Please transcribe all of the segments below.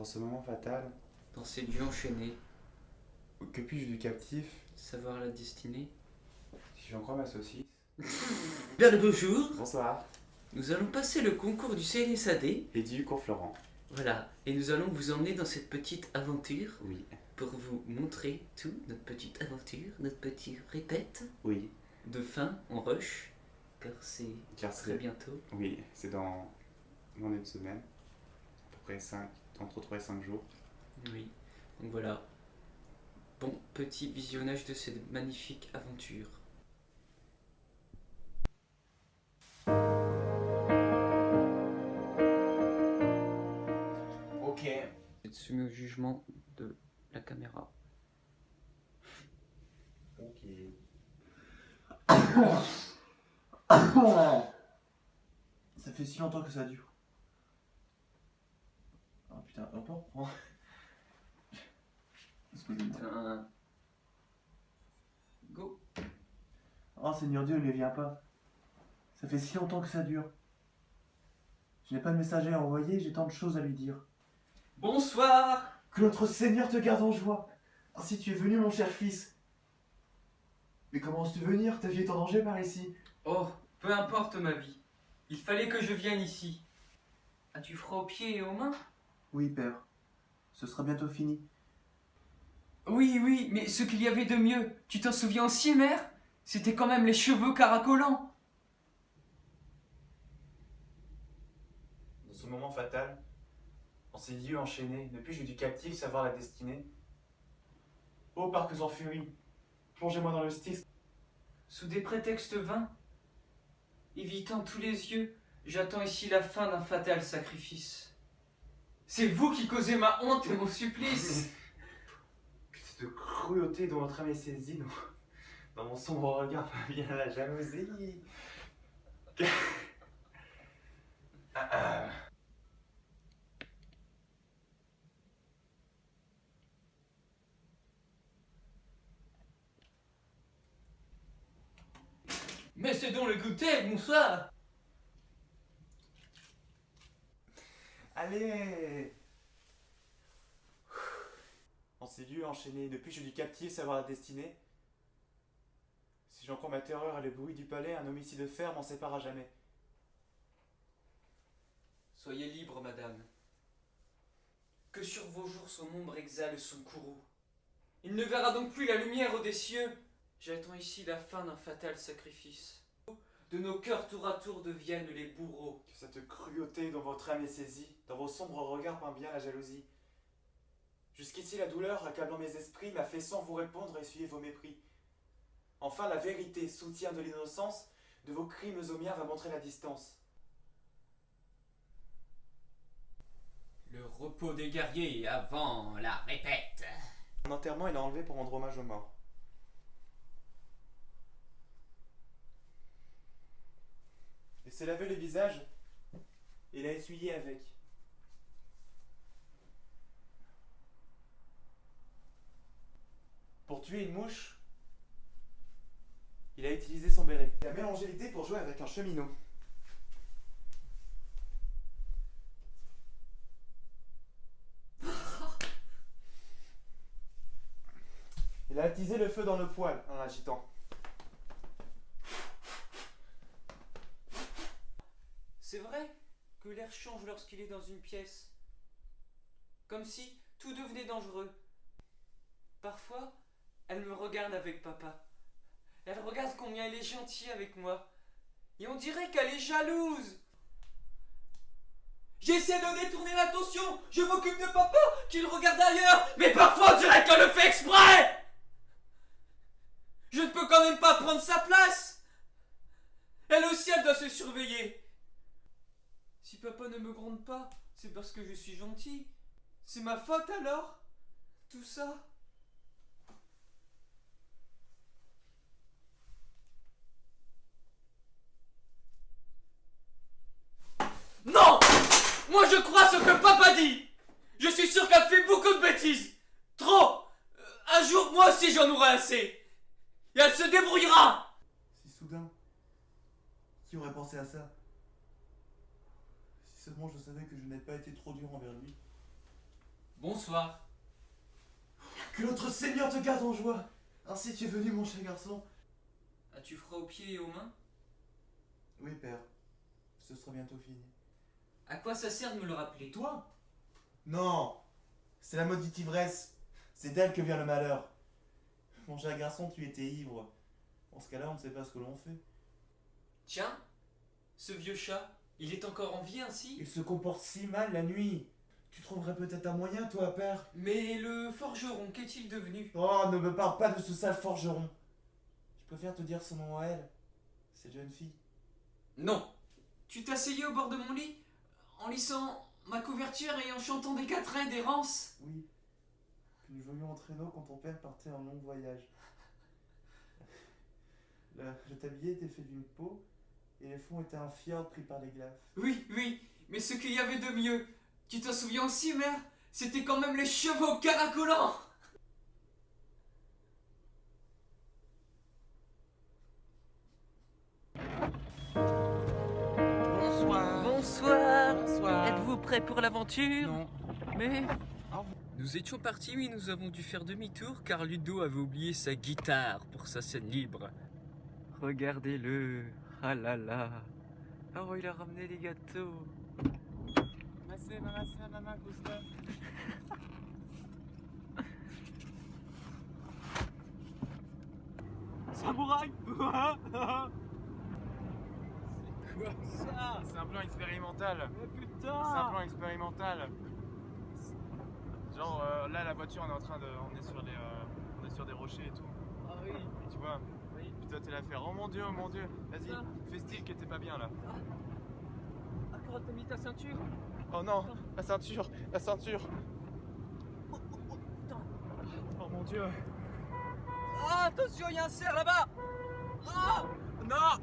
Dans ce moment fatal, Dans ces lieux enchaînés, que puis-je du captif savoir la destinée. si j'en crois ma saucisse? Bien le bonjour. Bonsoir. Nous allons passer le concours du CNSAD. Et du cours Florent. Voilà, et nous allons vous emmener dans cette petite aventure Oui. pour vous montrer tout, notre petite aventure, notre petit répète Oui. de fin en rush, car c'est très bientôt. Oui, c'est dans moins d'une semaine. À peu près entre 3 et 5 jours. Oui, donc voilà. Bon petit visionnage de cette magnifique aventure. Ok. Vous êtes soumis au jugement de la caméra. Ok. Ça fait si longtemps que ça dure. Ah putain, on peut reprendre. Excusez-moi. Go. Oh Seigneur Dieu, il ne vient pas. Ça fait si longtemps que ça dure. Je n'ai pas de messager à envoyer, j'ai tant de choses à lui dire. Bonsoir. Que notre Seigneur te garde en joie. Ainsi tu es venu, mon cher fils. Mais comment oses-tu venir? Ta vie est en danger par ici. Oh, peu importe ma vie. Il fallait que je vienne ici. As-tu froid aux pieds et aux mains? Oui, père. Ce sera bientôt fini. Oui, mais ce qu'il y avait de mieux, tu t'en souviens aussi, mère? C'était quand même les cheveux caracolants. Dans ce moment fatal, en ces lieux enchaînés, ne puis-je du captif savoir la destinée? Ô parcs en furie, plongez-moi dans le Styx. Sous des prétextes vains, évitant tous les yeux, j'attends ici la fin d'un fatal sacrifice. C'est vous qui causez ma honte et mon supplice. Que cette cruauté dont votre âme est saisie, dans mon sombre regard, vient la jalousie. Que- Ah. Mais c'est donc le goûter, bonsoir. Allez! En ces lieux enchaînés, ne puis-je du captif savoir la destinée? Si j'en crois ma terreur et le bruit du palais, un homicide de fer m'en sépare à jamais. Soyez libre, madame. Que sur vos jours son ombre exhale son courroux. Il ne verra donc plus la lumière des cieux. J'attends ici la fin d'un fatal sacrifice. De nos cœurs tour à tour deviennent les bourreaux. Que cette cruauté dont votre âme est saisie, dans vos sombres regards peint bien la jalousie. Jusqu'ici la douleur, accablant mes esprits, m'a fait sans vous répondre essuyer vos mépris. Enfin la vérité, soutien de l'innocence, de vos crimes aux miens va montrer la distance. Le repos des guerriers avant la répète. Mon enterrement, il a enlevé pour rendre hommage aux morts. Il s'est lavé le visage et l'a essuyé avec. Pour tuer une mouche, il a utilisé son béret. Il a mélangé les dés pour jouer avec un cheminot. Il a attisé le feu dans le poêle en l'agitant. C'est vrai que l'air change lorsqu'il est dans une pièce. Comme si tout devenait dangereux. Parfois, elle me regarde avec papa. Elle regarde combien elle est gentille avec moi. Et on dirait qu'elle est jalouse. J'essaie de détourner l'attention. Je m'occupe de papa, qu'il regarde ailleurs. Mais parfois, on dirait qu'elle le fait exprès. Je ne peux quand même pas prendre sa place. Elle aussi, elle doit se surveiller. Si papa ne me gronde pas, c'est parce que je suis gentil. C'est ma faute alors? Tout ça? Non! Moi je crois ce que papa dit! Je suis sûr qu'elle fait beaucoup de bêtises! Trop! Un jour, moi aussi j'en aurai assez! Et elle se débrouillera! Si soudain. Qui aurait pensé à ça? Si seulement je savais que je n'ai pas été trop dur envers lui. Bonsoir. Que notre Seigneur te garde en joie. Ainsi tu es venu, mon cher garçon. As-tu froid aux pieds et aux mains? Oui, père. Ce sera bientôt fini. À quoi ça sert de me le rappeler? Toi? Non. C'est la maudite ivresse. C'est d'elle que vient le malheur. Mon cher garçon, tu étais ivre. En ce cas-là, on ne sait pas ce que l'on fait. Tiens, ce vieux chat, il est encore en vie ainsi? Il se comporte si mal la nuit. Tu trouverais peut-être un moyen, toi, père? Mais le forgeron, qu'est-il devenu? Oh, ne me parle pas de ce sale forgeron. Je préfère te dire son nom à elle. Cette jeune fille. Non. Tu t'asseyais au bord de mon lit, en lissant ma couverture et en chantant des quatrains d'errance? Oui. Que nous jouions en traîneau quand ton père partait en long voyage. Le tablier était fait d'une peau et les fonds étaient un fjord pris par les glaces. Oui, oui, mais ce qu'il y avait de mieux, tu t'en souviens aussi, mère? C'était quand même les chevaux caracolants! Bonsoir. Bonsoir. Bonsoir. Êtes-vous prêts pour l'aventure? Non. Mais... Au Nous étions partis, oui, nous avons dû faire demi-tour car Ludo avait oublié sa guitare pour sa scène libre. Regardez-le. Ah là là. Oh, il a ramené des gâteaux. Mama gusta. Samouraï. Quoi ça? C'est un plan expérimental. Mais C'est un putain! plan expérimental. Genre là la voiture on est en train de. On est sur des rochers et tout. Ah oui. Tu vois. Oui. Puis toi t'es là à faire oh mon dieu. Vas-y, Ça. fais style que t'es pas bien là. Ah, comment t'as mis ta ceinture? Oh non, la ceinture. Oh mon dieu. Ah, attention, il y a un cerf là-bas! Ah! Non.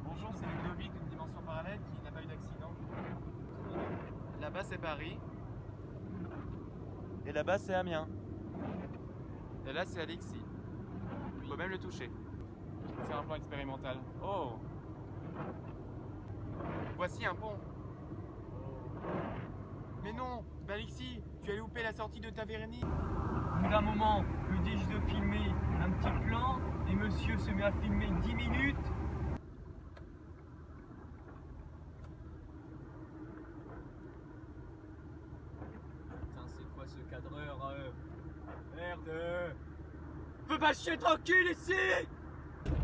Bonjour, c'est Ludovic d'une dimension parallèle qui n'a pas eu d'accident. Là-bas c'est Paris. Et là-bas c'est Amiens. Et là c'est Alexis. Faut même le toucher. C'est un plan expérimental. Oh. Voici un pont. Mais non, bah Alexis, tu as loupé la sortie de Taverny. Au bout d'un moment, me dis-je de filmer un petit plan et monsieur se met à filmer 10 minutes. Putain, c'est quoi ce cadreur? Merde! Peux pas chier tranquille ici!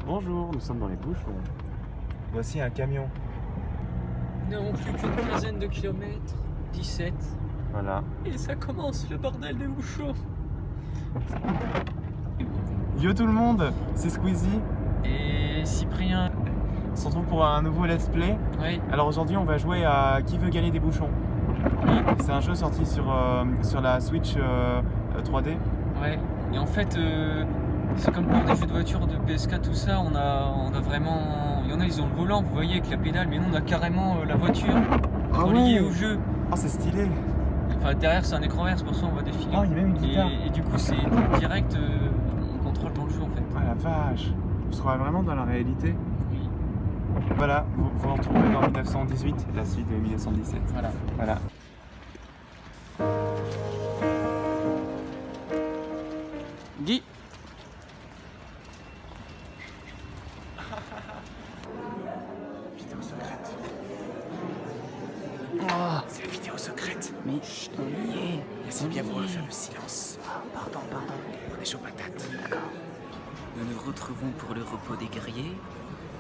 Bonjour, nous sommes dans les bouchons. Voici un camion. Nous n'avons plus qu'une quinzaine de kilomètres. 17. Voilà. Et ça commence le bordel des bouchons. Yo tout le monde, c'est Squeezie. Et Cyprien. On se retrouve pour un nouveau let's play. Oui. Alors aujourd'hui on va jouer à Qui veut gagner des bouchons. C'est un jeu sorti sur la Switch 3D. Ouais. Et en fait, c'est comme pour des jeux de voiture de PSK, tout ça, on a vraiment... Il y en a, ils ont le volant, vous voyez, avec la pédale, mais nous, on a carrément la voiture reliée au jeu. Oh c'est stylé. Enfin, derrière, c'est un écran vert, c'est pour ça qu'on voit défiler. Oh il y a même une guitare. Et du coup, c'est direct, on contrôle dans le jeu, en fait. Oh la vache. On se croit vraiment dans la réalité. Oui. Voilà, vous vous retrouvez dans 1918, la suite de 1917. Voilà. Guy. Vidéo secrète. Oh, C'est la vidéo secrète. mais chut, on y est. Laissez bien pour faire le silence. Pardon. On est chaud patate. D'accord. Nous nous retrouvons pour le repos des guerriers.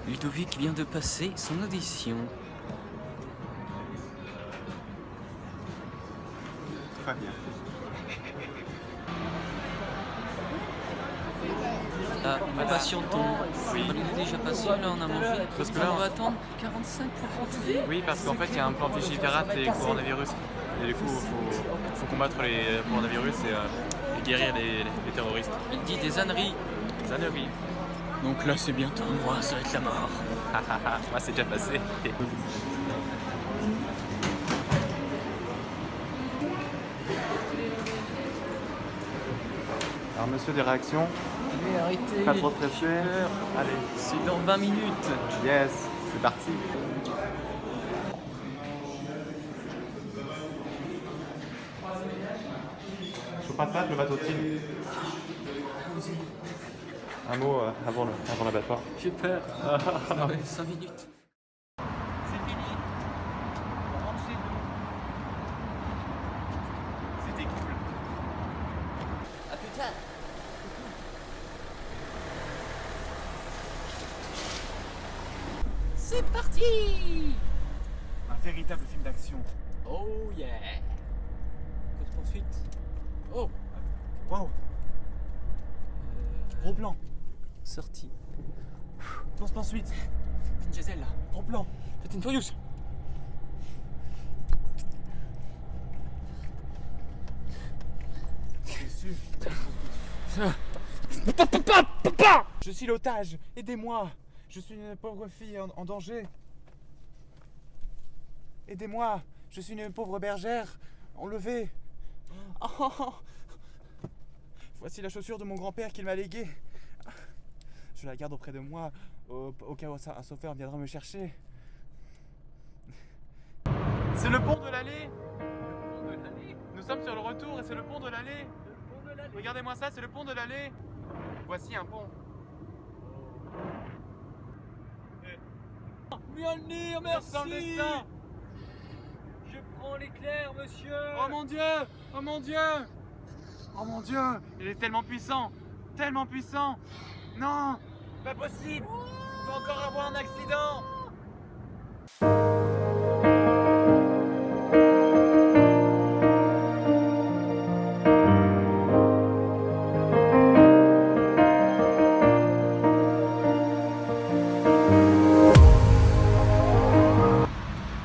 Ludovic vient de passer son audition. Très bien. Ah, patientons. Oui. On est déjà passé, là on a mangé. Parce que là, on va attendre 45 pour rentrer. Oui, parce qu'en fait, il y a un plan Vigipirate et coronavirus. Et du coup, faut combattre les coronavirus et guérir les terroristes. Il dit des âneries. Zannerie. Donc là c'est bientôt moi, ça va être la mort. Moi, c'est déjà passé. Alors, monsieur, des réactions? Mais arrêtez. Pas trop pressé? Allez. C'est dans 20 minutes. Yes, c'est parti. patate, le bateau-il. Un mot avant l'abattoir. J'ai peur. 5 minutes. C'est fini. On rentre chez nous. C'était cool. À plus tard. C'est parti. Un véritable film d'action. Oh yeah. Course poursuite. Oh. Waouh. Gros plan. Sortie. Course poursuite. Vin Diesel là. Gros plan. Fast and Furious. Déçu. Je suis l'otage. Aidez-moi. Je suis une pauvre fille en danger. Aidez-moi. Je suis une pauvre bergère. Enlevée. Oh. Voici la chaussure de mon grand-père qu'il m'a léguée. Je la garde auprès de moi au cas où un sauveur viendra me chercher. C'est le pont de l'allée. Nous sommes sur le retour et c'est le pont de l'allée. Regardez-moi ça, c'est le pont de l'allée. Voici un pont. Mjolnir, Merci. Sans le destin. Je prends l'éclair, monsieur. Oh mon Dieu! Oh mon Dieu! Oh mon Dieu! Il est tellement puissant! Tellement puissant! Non! Pas possible! Il va encore avoir un accident!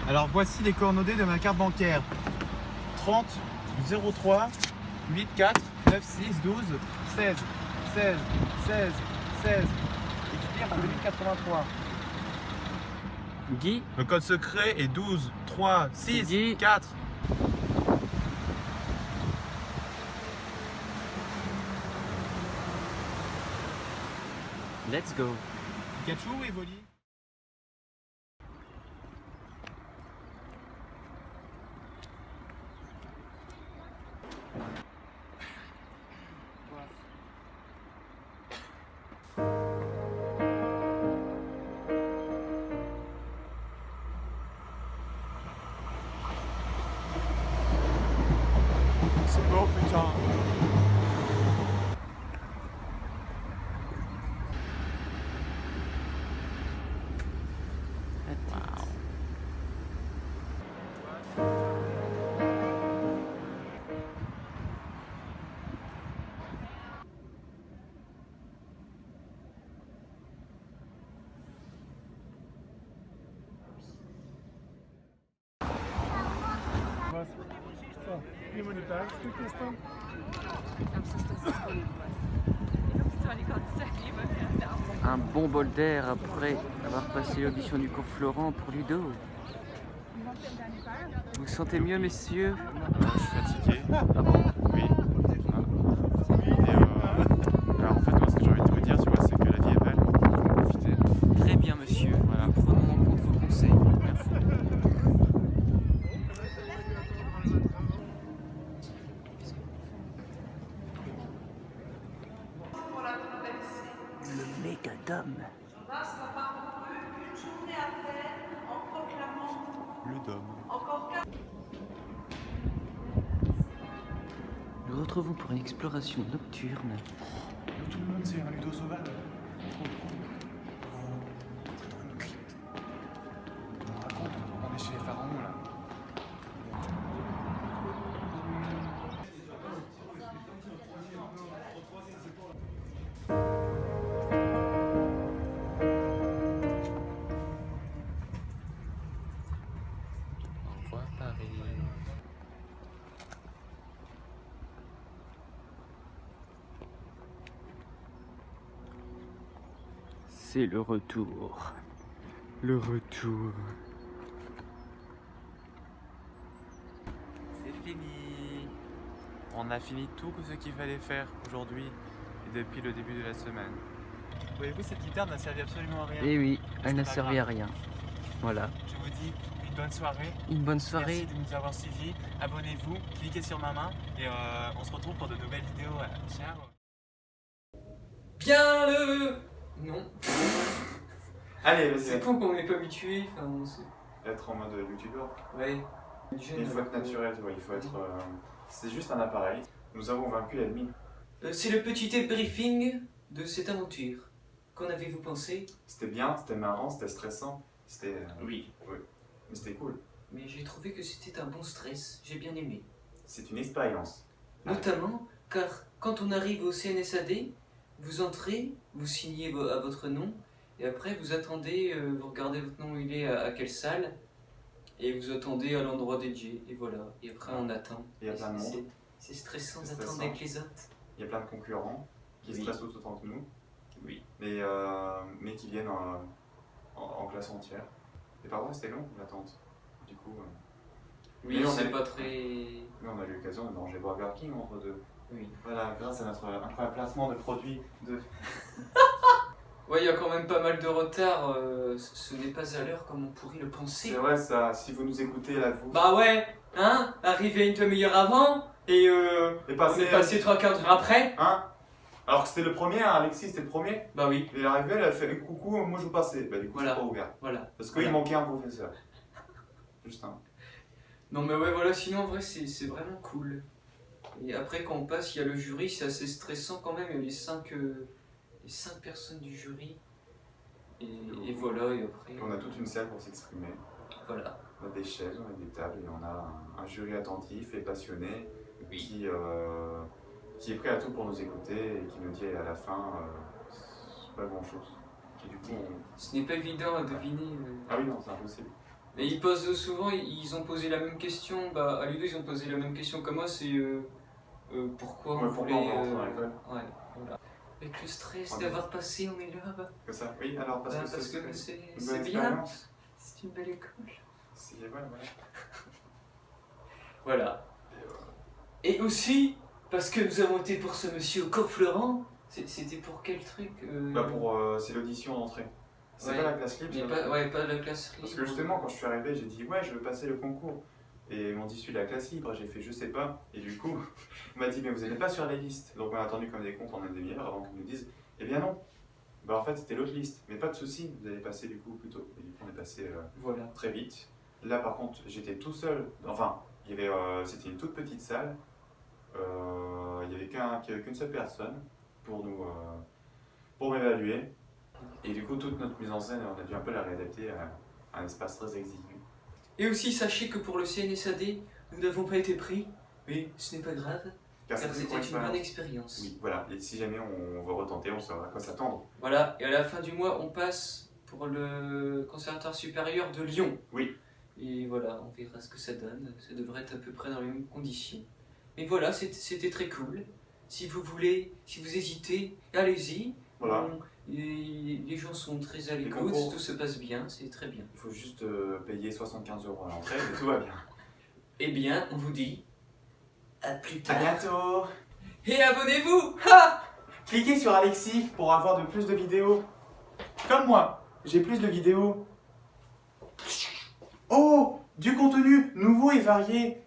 Alors voici les coordonnées de ma carte bancaire. 30 03 84 96 12 16 16 16 16 expire en 2083. Guy. Le code secret est 12 3 6 Guy. 4. Let's go. Pikachu ou Evoli? C'est beau, putain. Un bon bol d'air après avoir passé l'audition du cours Florent pour Ludo. Vous vous sentez mieux, messieurs? Je suis fatigué. Ah bon? Oui. Et alors en fait, moi, ce que j'ai envie de vous dire, tu vois, c'est que la vie est belle. Il faut en profiter. Très bien, monsieur. Voilà. Nous prenons en compte vos conseils. Merci. Le mégadome. Le dôme. Nous retrouvons pour une exploration nocturne. Tout le monde c'est un Ludo sauvage. On raconte, on est chez les pharaons là. Au revoir Paris. C'est le retour. Le retour. C'est fini. On a fini tout ce qu'il fallait faire aujourd'hui et depuis le début de la semaine. Voyez-vous, cette guitare n'a servi absolument à rien. Eh oui, elle n'a pas servi grave. à rien. Voilà. Je vous dis, une bonne soirée. Une bonne soirée. Merci de nous avoir suivis. Abonnez-vous, cliquez sur ma main et on se retrouve pour de nouvelles vidéos. Ciao. Bien le... Non. Allez, C'est con qu'on n'est pas habitué. Enfin, Être en mode youtubeur. ouais. Il faut être naturel, tu vois, il faut être... C'est juste un appareil. Nous avons vaincu l'ennemi. C'est le petit débriefing de cette aventure. Qu'en avez-vous pensé? C'était bien, c'était marrant, c'était stressant. C'était... Oui. Oui. Mais c'était cool. Mais j'ai trouvé que c'était un bon stress. J'ai bien aimé. C'est une expérience. Notamment car quand on arrive au CNSAD, vous entrez, vous signez à votre nom, et après vous attendez, vous regardez votre nom, il est à quelle salle, et vous attendez à l'endroit dédié, et voilà. Et après on attend. Il y a Et plein de monde. C'est stressant C'est d'attendre stressant. avec les autres. Il y a plein de concurrents qui stressent tout autant que nous. Oui. Mais qui viennent en classe entière. Et parfois c'était long l'attente. Du coup, Oui, Mais on c'est est- pas très... nous on a eu l'occasion de manger Burger King entre deux. Oui. Voilà, grâce à notre incroyable placement de produits de... Ouais, il y a quand même pas mal de retard, ce n'est pas à l'heure comme on pourrait le C'est penser. vrai ça, si vous nous écoutez là, vous... Bah ouais, hein, arrivé une demi-heure avant, et Et on passez... est passé 3/4 d'heure après. Hein? Alors que c'était le premier, hein, Alexis c'était le premier. Bah oui, Il est arrivé, elle a fait coucou, moi je vous passais. Bah du coup Voilà. c'est pas ouvert. voilà. Parce qu'il Voilà. manquait un professeur. Juste un. Non mais ouais, voilà, sinon en vrai c'est vraiment cool. Et après quand on passe, il y a le jury, c'est assez stressant quand même, il y a les 5 personnes du jury. Et voilà, et après... Et on a toute une salle pour s'exprimer. Voilà. On a des chaises, on a des tables et on a un jury attentif et passionné qui est prêt à tout pour nous écouter et qui nous dit à la fin pas grand chose. Et du coup, Ce n'est pas évident à deviner. Ah oui, non, c'est impossible. Et ils posent souvent, ils ont posé la même question, bah à Ludo ils ont posé la même question que moi, c'est pourquoi Ouais, on pourquoi voulait... on va rentrer dans l'école. Ouais, voilà. Avec le stress On d'avoir passé, on est là, bah, Que ça. Oui, alors parce bah, que parce c'est que une c'est bonne bien, expérience. c'est une belle école. C'est voilà. Voilà. Et aussi, parce que nous avons été pour ce monsieur au Cours Florent, c'était pour quel truc Bah pour c'est l'audition d'entrée. C'est Ouais. pas la classe libre. Mais c'est pas, l'autre. ouais, pas la classe libre. Parce que justement, quand je suis arrivé, j'ai dit ouais, je veux passer le concours. Et ils m'ont dit celui de la classe libre, j'ai fait je sais pas. Et du coup, on m'a dit mais vous n'êtes pas sur les listes. Donc on a attendu comme des cons pendant une demi-heure avant qu'ils nous disent eh bien non. Bah en fait c'était l'autre liste. Mais pas de souci, vous allez passer du coup plus tôt. Et du coup on est passé Voilà. très vite. Là par contre j'étais tout seul. Enfin, il y avait, c'était une toute petite salle. Il n'y avait qu'une seule personne pour nous pour m'évaluer. Et du coup toute notre mise en scène, on a dû un peu la réadapter à un espace très exigu. Et aussi, sachez que pour le CNSAD, nous n'avons pas été pris, mais ce n'est pas grave, car c'était c'était pour une bonne expérience. expérience. Oui, voilà. Et si jamais on veut retenter, on saura à quoi s'attendre. Voilà, et à la fin du mois, on passe pour le conservatoire supérieur de Lyon. Oui. Et voilà, on verra ce que ça donne. Ça devrait être à peu près dans les mêmes conditions. Mais voilà, c'était très cool. Si vous voulez, si vous hésitez, allez-y. Voilà. Les gens sont très à Les l'écoute, concours. tout se passe bien, c'est très bien. Il faut juste payer 75 € à l'entrée et tout va bien. Eh bien, on vous dit à plus À tard. bientôt. Et abonnez-vous. Ha! Cliquez sur Alexis pour avoir de plus de vidéos. Comme moi, j'ai plus de vidéos. Oh, du contenu nouveau et varié.